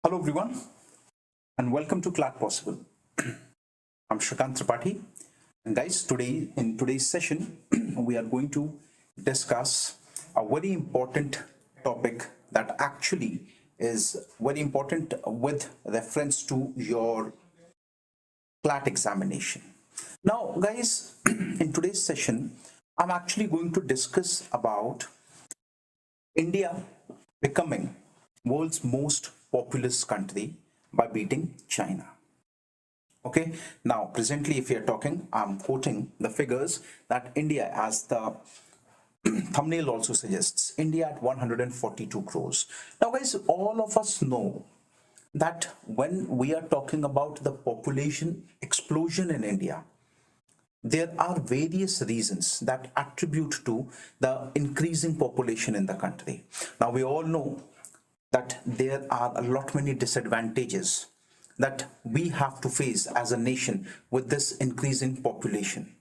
Hello everyone and welcome to Clat Possible. I'm Shrikant Tripathi, and guys, today in today's session we are going to discuss a very important topic that actually is very important with reference to your Clat examination. Now guys, in today's session I'm actually going to discuss about India becoming world's most populous country by beating China. Okay, now presently, if you're talking, I'm quoting the figures that India, as the thumbnail also suggests, India at 142 crores. Now, guys, all of us know that when we are talking about the population explosion in India, there are various reasons that attribute to the increasing population in the country. Now, we all know that there are a lot many disadvantages that we have to face as a nation with this increasing population.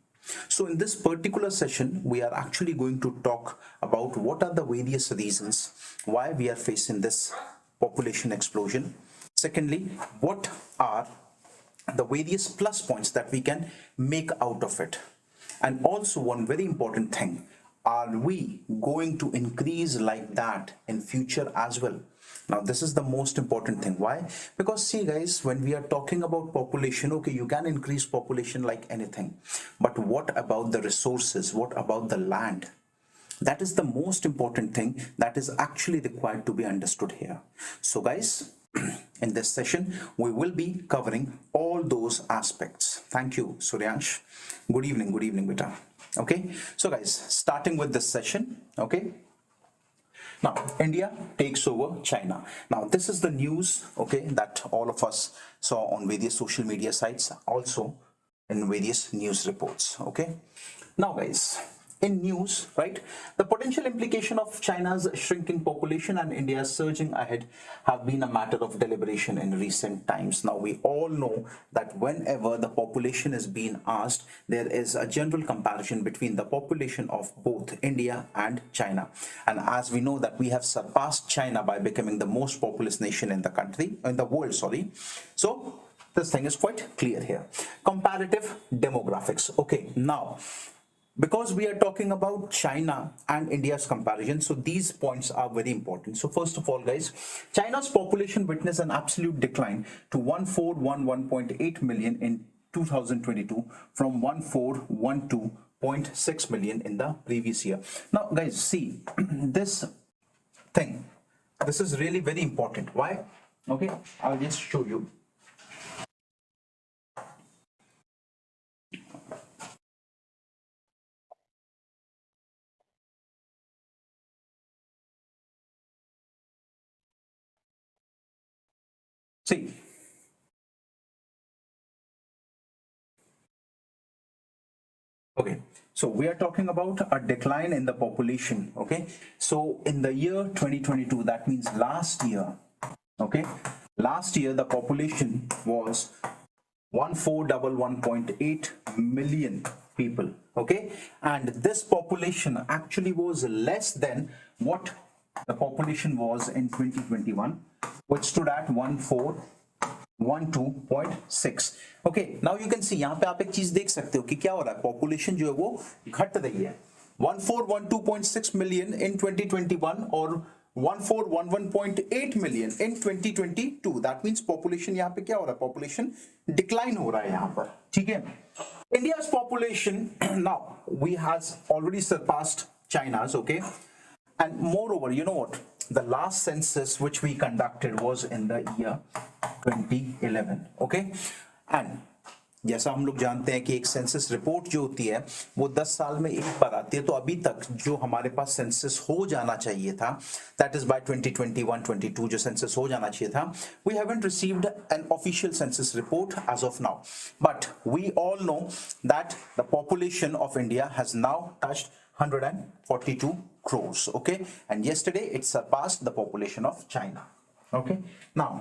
So in this particular session, we are actually going to talk about what are the various reasons why we are facing this population explosion. Secondly, what are the various plus points that we can make out of it. And also one very important thing, are we going to increase like that in future as well? Now this is the most important thing. Why? Because see guys, when we are talking about population, okay, you can increase population like anything, but what about the resources? What about the land? That is the most important thing that is actually required to be understood here. So guys, in this session we will be covering all those aspects. Thank you, Suryansh. Good evening beta. Okay, so guys, starting with this session. Okay, now India takes over China. Now this is the news, okay, that all of us saw on various social media sites, also in various news reports. Okay, now guys, in news, right, the potential implication of China's shrinking population and India's surging ahead have been a matter of deliberation in recent times. Now we all know that whenever the population is being asked, there is a general comparison between the population of both India and China, and as we know that we have surpassed China by becoming the most populous nation in the country, in the world, sorry. So this thing is quite clear here. Comparative demographics. Okay, now because we are talking about China and India's comparison, so these points are very important. So first of all guys, China's population witnessed an absolute decline to 1411.8 million in 2022 from 1412.6 million in the previous year. Now guys, see this thing, this is really very important. Why? Okay, I'll just show you. See, okay, so we are talking about a decline in the population. Okay, so in the year 2022, that means last year, okay, last year the population was 1411.8 million people. Okay, and this population actually was less than what the population was in 2021, which stood at 1412.6. Okay, now you can see, यहाँ पे आप एक चीज देख सकते हो कि क्या हो रहा है, पॉपुलेशन जो है वो घट रही है. 1412.6 मिलियन इन 2021 और 1411.8 million in 2022. That means population यहाँ पे क्या हो रहा है, पॉपुलेशन डिक्लाइन हो रहा है यहाँ पर. ठीक है, India's population now we has already surpassed China's. Okay, and moreover, you know what, the last census which we conducted was in the year 2011. Okay, and जैसा हम लोग जानते हैं कि एक सेंसस रिपोर्ट जो होती है वो 10 साल में एक बार आती है, तो अभी तक जो हमारे पास सेंसस हो जाना चाहिए था, दैट इज बाय 2021-22 जो सेंसस हो जाना चाहिए था, we haven't received an official census report as of now, but we all know that the population of India has now touched 142 crores. Okay, and yesterday it surpassed the population of China. Okay, now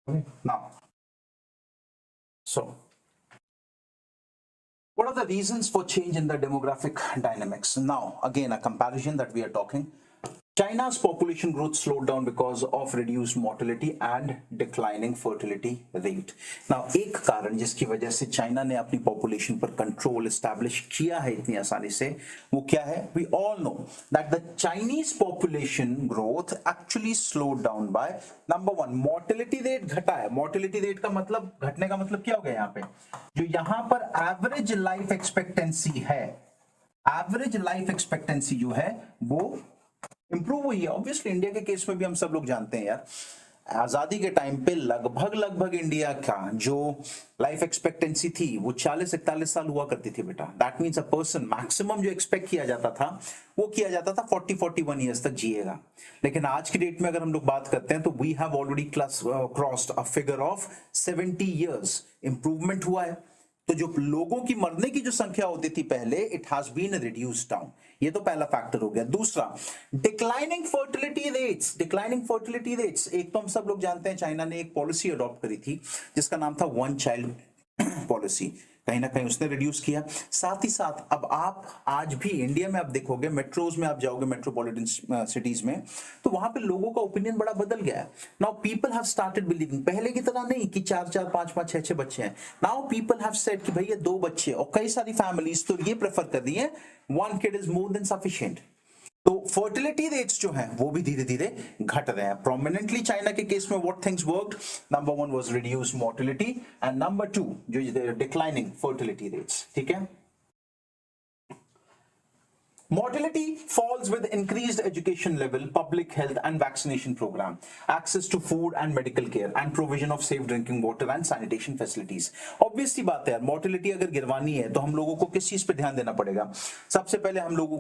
Now, so what are the reasons for change in the demographic dynamics? Now, again, a comparison that we are talking. China's population growth slowed down because of reduced mortality and declining fertility rate. Now, एक कारण जिसकी वजह से China ने अपनी population पर control establish किया है इतनी आसानी से, वो क्या है? We all know that the Chinese population growth actually slowed down by number one, mortality rate घटा है. Mortality rate का मतलब, घटने का मतलब क्या हो गया यहाँ पे? जो यहाँ पर एवरेज लाइफ एक्सपेक्टेंसी है, एवरेज लाइफ एक्सपेक्टेंसी जो है वो इंप्रूव हुई है. ऑब्वियसली इंडिया के केस में भी हम सब लोग जानते हैं यार, आजादी के टाइम पे लगभग इंडिया का जो लाइफ एक्सपेक्टेंसी थी वो 40-41 साल हुआ करती थी बेटा. That means a person maximum जो एक्सपेक्ट किया जाता था वो किया जाता था 40-41 ईयर्स तक जिएगा. लेकिन आज की डेट में अगर हम लोग बात करते हैं तो we have already crossed a figure of 70 years. Improvement हुआ है. तो जो लोगों की मरने की जो संख्या होती थी पहले, it has been reduced down. ये तो पहला फैक्टर हो गया. दूसरा, declining fertility rates. Declining fertility rates, एक तो हम सब लोग जानते हैं चाइना ने एक पॉलिसी अडॉप्ट करी थी जिसका नाम था वन चाइल्ड पॉलिसी. कहीं ना कहीं उसने रिड्यूस किया. साथ ही साथ अब आप आज भी इंडिया में आप देखोगे, मेट्रोज में आप जाओगे, मेट्रोपॉलिटन सिटीज में, तो वहां पे लोगों का ओपिनियन बड़ा बदल गया है. Now people have started believing, पहले की तरह नहीं कि 4-4, 5-5, 6-6 बच्चे हैं. नाउ पीपल हैव सेड कि भैया 2 बच्चे, और कई सारी फैमिलीज तो ये प्रेफर कर रही है 1 kid is more than sufficient. तो फर्टिलिटी रेट्स जो है वो भी धीरे धीरे घट रहे हैं. प्रोमिनेंटली चाइना के केस में what things worked, number 1 was reduce mortality and number 2 जो डिक्लाइनिंग फर्टिलिटी रेट्स. ठीक है. Mortality falls with increased education level, public health and vaccination program, access to food and medical care, and provision of safe drinking water and sanitation facilities. Obviously बात है यार, mortality अगर गिरवानी है तो हम लोगों को किस चीज पे ध्यान देना पड़ेगा? सबसे पहले हम लोगों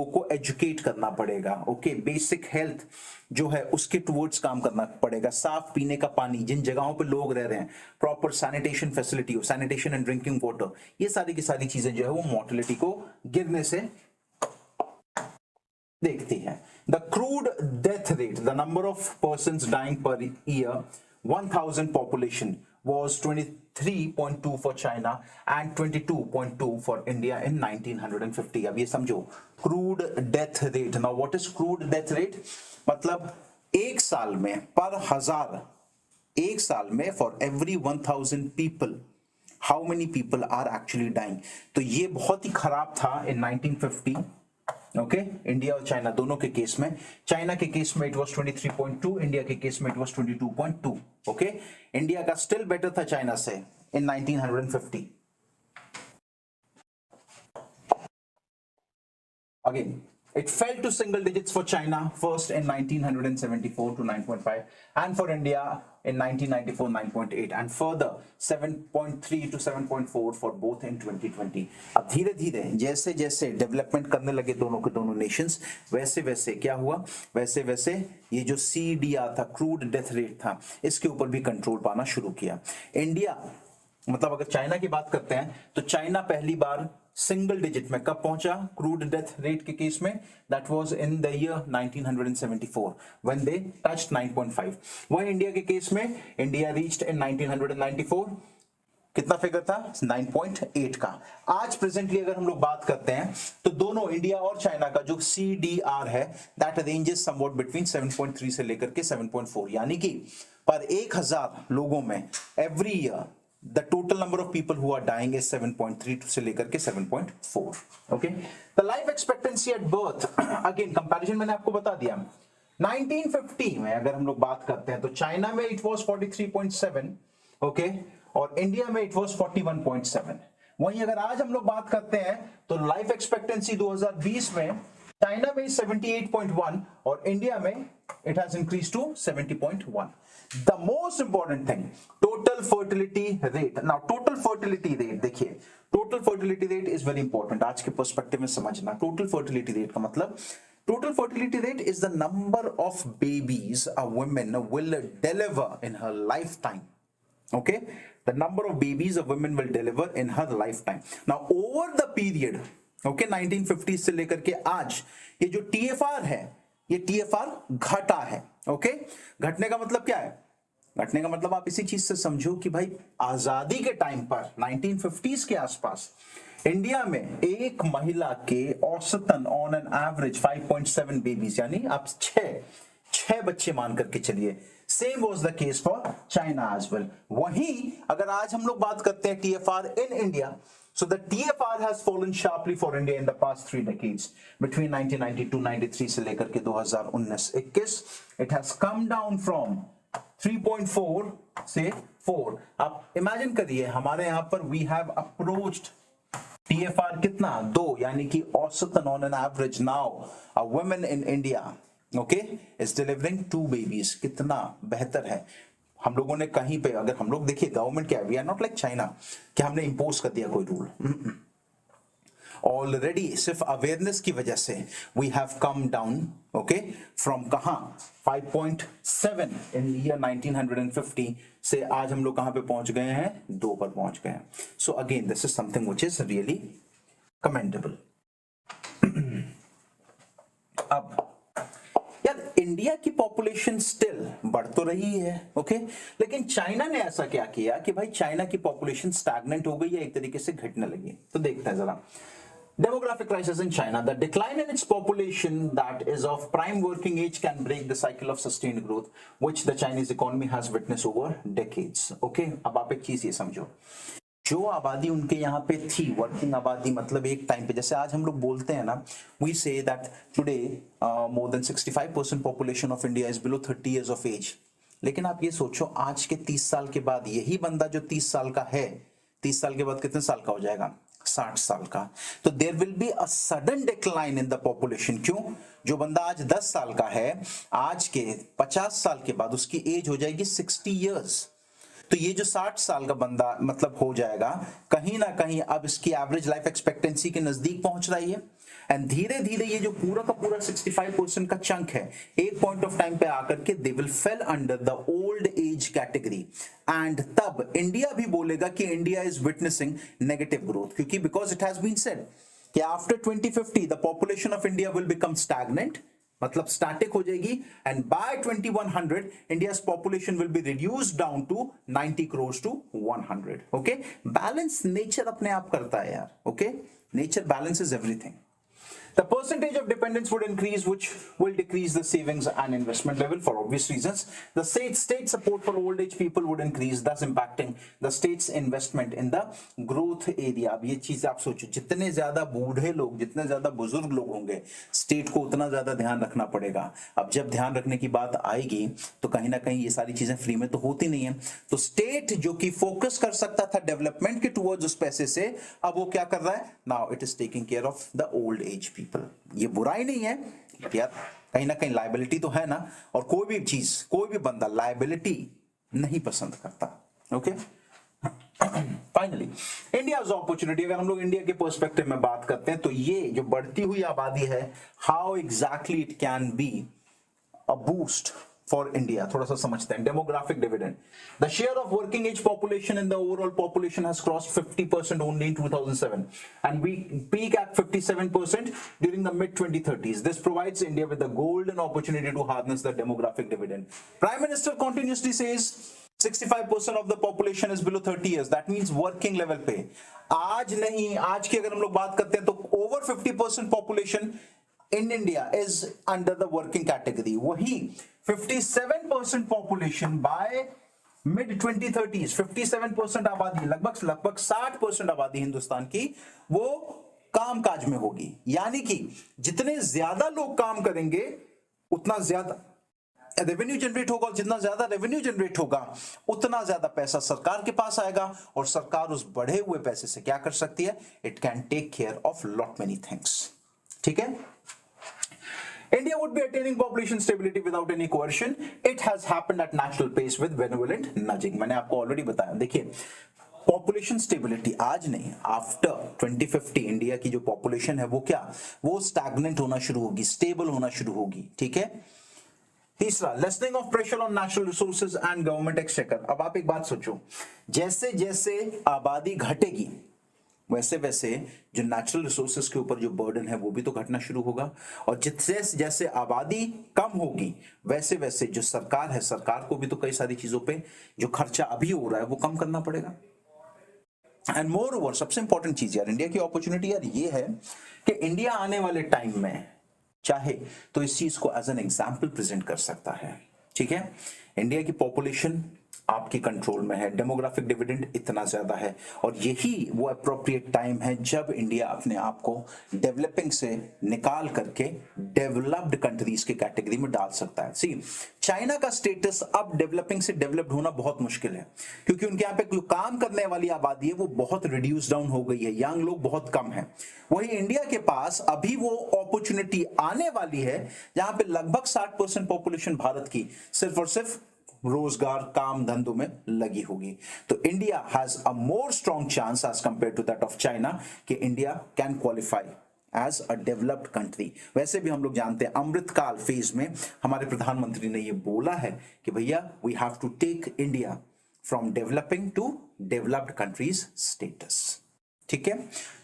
को educate करना पड़ेगा. ओके, बेसिक हेल्थ जो है उसके टुवर्ड्स काम करना पड़ेगा. साफ पीने का पानी, जिन जगहों पे लोग रह रहे हैं, प्रॉपर सैनिटेशन फैसिलिटी हो, सैनिटेशन एंड ड्रिंकिंग वाटर, ये सारी की सारी चीजें जो है वो मोर्टेलिटी को गिरने से देखती है. The crude death rate, the number of persons dying per year 1000 population was 23.2 for China and 22.2 for India in 1950. अब ये समझो, crude death rate. Now what is crude death rate? मतलब एक साल में पर हजार, एक साल में for every 1000 people how many people are actually dying. तो ये बहुत ही खराब था इन 1950. ओके, इंडिया और चाइना दोनों के केस में. चाइना के केस में इट वाज 23.2, इंडिया के केस में इट वाज 22.2. ओके, इंडिया का स्टिल बेटर था चाइना से इन 1950. Again it fell to single digits for China first in 1974 to 9.5, and for India in 1994 9.8, and further 7.3 to 7.4 for both in 2020. अब धीरे धीरे जैसे जैसे डेवलपमेंट करने लगे दोनों के दोनों नेशंस, वैसे वैसे क्या हुआ, वैसे वैसे ये जो CDR था, क्रूड डेथ रेट था, इसके ऊपर भी कंट्रोल पाना शुरू किया. इंडिया, मतलब अगर चाइना की बात करते हैं तो चाइना पहली बार सिंगल डिजिट में कब पहुंचा क्रूड डेथ रेट के केस में? That was in the year 1974 when they touched 9.5. वही इंडिया के केस में इंडिया रीच्ड इन 1994, कितना फिगर था? 9.8 का. आज प्रेजेंटली अगर हम लोग बात करते हैं तो दोनों इंडिया और चाइना का जो CDR है दैट रेंजेस समवॉट बिटवीन 7.3 से लेकर के 7.4, यानी कि पर 1000 लोगों में every year the total number of people who are dying is 7.3 से लेकर के 7.4. okay, the life expectancy at birth again comparison मैंने आपको बता दिया. 1950 में अगर हम लोग बात करते हैं तो चाइना में it was 43.7, okay, और इंडिया में it was 41.7. वहीं अगर आज हम लोग बात करते हैं तो लाइफ एक्सपेक्टेंसी 2020 में चाइना में 78.1 और इंडिया में it has increased to 70.1. The most important thing, total fertility rate. Now total fertility rate देखिए, total fertility rate is very important. आज के पर्सपेक्टिव में समझना. total fertility rate का मतलब, total fertility rate is the number of babies a woman will deliver in her lifetime. Okay, the number of babies a woman will deliver in her lifetime. Now over the period, okay, 1950 से लेकर के आज ये जो TFR है, ये TFR घटा है. ओके, घटने का मतलब क्या है? घटने का मतलब आप इसी चीज से समझो कि भाई आजादी के टाइम पर 1950s के आसपास इंडिया में एक महिला के औसतन ऑन एन एवरेज 5.7 बेबीज, यानी आप छह बच्चे मान करके चलिए। Same was the case for China as well. वहीं अगर आज हम लोग बात करते हैं TFR in India, so the TFR has fallen sharply for India in the past 3 decades between 1992-93 से लेकर के 2019-21 it has come down from 3.4 से 4। आप इमेजिन करिए हमारे यहां पर we have approached TFR कितना 2, यानी कि औसतन on an average now a woman in India okay is delivering 2 babies। कितना बेहतर है। हम लोगों ने कहीं पे, अगर हम लोग देखिए गवर्नमेंट क्या है, we are not like China कि हमने इंपोज कर दिया कोई रूल। ऑलरेडी सिर्फ अवेयरनेस की वजह से we have come down okay from कहां 5.7 इन ईयर 1950 से आज हम लोग कहां पे पहुंच गए हैं, 2 पर पहुंच गए हैं। So again this is something which is really commendable. अब यार इंडिया की पॉपुलेशन स्टिल बढ़ तो रही है ओके, लेकिन चाइना ने ऐसा क्या किया कि भाई चाइना की पॉपुलेशन स्टैग्नेंट हो गई या एक तरीके से घटने लगी। तो देखते हैं जरा। Demographic crisis in China. The decline in its population that is of prime working age can break the cycle of sustained growth which the Chinese economy has witnessed over decades. Okay, अब आप एक चीज ये समझो, जो आबादी उनके यहाँ पे थी वर्किंग आबादी, मतलब एक टाइम पे जैसे आज हम लोग बोलते हैं ना, we say that today more than 65% population of India is below 30 years of age. लेकिन आप ये सोचो आज के 30 साल के बाद यही बंदा जो 30 साल का है, 30 साल के बाद कितने साल का हो जाएगा, 60 साल का। तो there will be a sudden decline in the population. क्यों? जो बंदा आज 10 साल का है, आज के 50 साल के बाद उसकी एज हो जाएगी 60 इयर्स। तो ये जो 60 साल का बंदा मतलब हो जाएगा, कहीं ना कहीं अब इसकी एवरेज लाइफ एक्सपेक्टेंसी के नजदीक पहुंच रही है। एंड धीरे धीरे ये जो पूरा का पूरा 65% का चंक है, एक पॉइंट ऑफ टाइम पे आकर के they will fail under the old age category. And तब इंडिया भी बोलेगा कि India is witnessing negative growth, क्योंकि because it has been said कि after 2050 the population of India will become stagnant, मतलब स्टैटिक हो जाएगी। And by 2100 India's population will be reduced down to 90 crores to 100। Okay, balance nature अपने आप करता है यार। Okay, nature balances everything. The percentage of dependence would increase, which will decrease the savings and investment level for obvious reasons. The state support for old age people would increase, thus impacting the state's investment in the growth area. अब ये चीज आप सोचो, जितने ज्यादा बूढ़े लोग, जितने ज्यादा बुजुर्ग लोग होंगे, स्टेट को उतना ज्यादा ध्यान रखना पड़ेगा। अब जब ध्यान रखने की बात आएगी तो कहीं ना कहीं ये सारी चीजें फ्री में तो होती नहीं है। तो स्टेट जो कि फोकस कर सकता था डेवलपमेंट के टुवर्ड्स उस पैसे से, अब वो क्या कर रहा है, now it is taking care of the old as people. ये बुराई नहीं है, बट यार कहीं ना कहीं लायबिलिटी तो है ना, और कोई भी चीज, कोई भी बंदा लायबिलिटी नहीं पसंद करता। Okay, finally India's opportunity. अगर हम लोग इंडिया के पर्सपेक्टिव में बात करते हैं तो ये जो बढ़ती हुई आबादी है, how exactly it can be a boost for India, थोड़ा सा समझते हैं। Demographic dividend. The share of working age population in the overall population has crossed 50% only in 2007, and we peak at 57% during the mid 2030s. This provides India with a golden opportunity to harness the demographic dividend. Prime Minister continuously says 65% of the population is below 30 years. That means working level पे आज नहीं, आज की अगर हम लोग बात करते हैं तो over 50% population in India is under the working category. वही 57% population by mid 2030s, 57% आबादी, लगभग 60% आबादी हिंदुस्तान की वो काम काज में होगी। यानी कि जितने ज्यादा लोग काम करेंगे उतना ज्यादा रेवेन्यू जनरेट होगा, और जितना ज्यादा रेवेन्यू जनरेट होगा उतना ज्यादा पैसा सरकार के पास आएगा, और सरकार उस बढ़े हुए पैसे से क्या कर सकती है, it can take care of lot many things. ठीक है, India would be attaining population stability without any coercion. It has happened at natural pace with benevolent nudging. मैंने आपको ऑलरेडी बताया। देखिए, पॉपुलेशन स्टेबिलिटी आज नहीं, आफ्टर 2050 इंडिया की जो पॉपुलेशन है वो क्या, वो स्टैग्नेंट होना शुरू होगी, स्टेबल होना शुरू होगी। ठीक है, तीसरा, listening of pressure on national resources and government exchequer. अब आप एक बात सोचो, जैसे जैसे आबादी घटेगी वैसे वैसे जो नेचुरल रिसोर्सेज के ऊपर जो बर्डन है वो भी तो घटना शुरू होगा, और जितने जैसे आबादी कम होगी वैसे वैसे जो सरकार है, सरकार को भी तो कई सारी चीजों पे जो खर्चा अभी हो रहा है वो कम करना पड़ेगा। एंड मोर ओवर सबसे इंपॉर्टेंट चीज यार, इंडिया की अपॉर्चुनिटी यार ये है कि इंडिया आने वाले टाइम में चाहे तो इस चीज को एज एन एग्जाम्पल प्रेजेंट कर सकता है। ठीक है, इंडिया की पॉपुलेशन आपकी कंट्रोल में है, डेमोग्राफिक डिविडेंड इतना ज्यादा है, और यही वो अप्रोप्रिएट टाइम है जब इंडिया अपने आप को डेवलपिंग से निकाल करके डेवलप्ड कंट्रीज की कैटेगरी में डाल सकता है। सी, चाइना का स्टेटस अब डेवलपिंग से डेवलप्ड होना बहुत मुश्किल है, क्योंकि उनके यहाँ पे जो काम करने वाली आबादी है वो बहुत रिड्यूस डाउन हो गई है, यंग लोग बहुत कम है। वही इंडिया के पास अभी वो अपॉर्चुनिटी आने वाली है जहां पे लगभग 60% पॉपुलेशन भारत की सिर्फ और सिर्फ रोजगार काम धंधों में लगी होगी। तो India has a more strong chance as compare to that of China कि India can qualify as a developed country. वैसे भी हम लोग जानते हैं अमृतकाल फेज में हमारे प्रधानमंत्री ने ये बोला है कि भैया we have to take India from developing to developed countries status. ठीक है,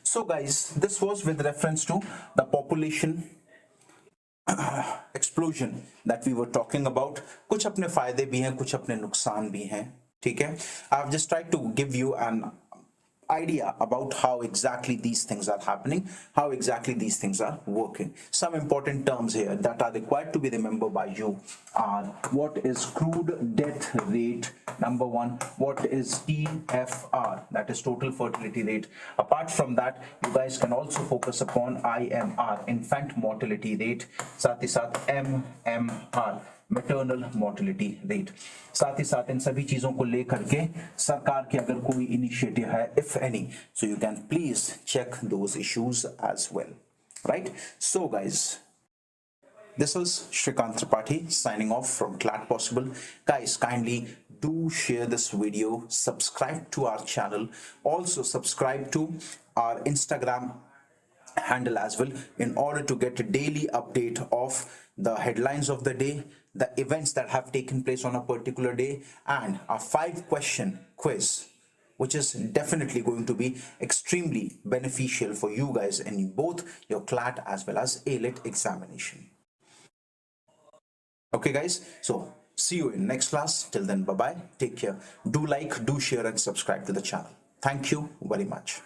so guys this was with reference to the population explosion that we were talking about. कुछ अपने फायदे भी हैं, कुछ अपने नुकसान भी हैं। ठीक है, I have just tried to give you an idea about how exactly these things are happening, how exactly these things are working. Some important terms here that are required to be remembered by you are: what is crude death rate, number one; what is TFR, that is total fertility rate. Apart from that, you guys can also focus upon IMR, infant mortality rate, साथ ही साथ MMR, maternal mortality rate. साथ ही साथ इन सभी चीजों को लेकर के सरकार की अगर कोई इनिशिएटिव है, if any, so you can please check those issues as well, right? So guys, this is Shrikant Tripathi signing off from Clat Possible. Guys, kindly do share this video, subscribe to our channel, also subscribe to our Instagram handle as well, in order to get a daily update of the headlines of the day, the events that have taken place on a particular day, and a 5-question quiz which is definitely going to be extremely beneficial for you guys in both your CLAT as well as ALET examination. Okay guys, so see you in next class. Till then, bye bye, take care, do like, do share and subscribe to the channel. Thank you very much.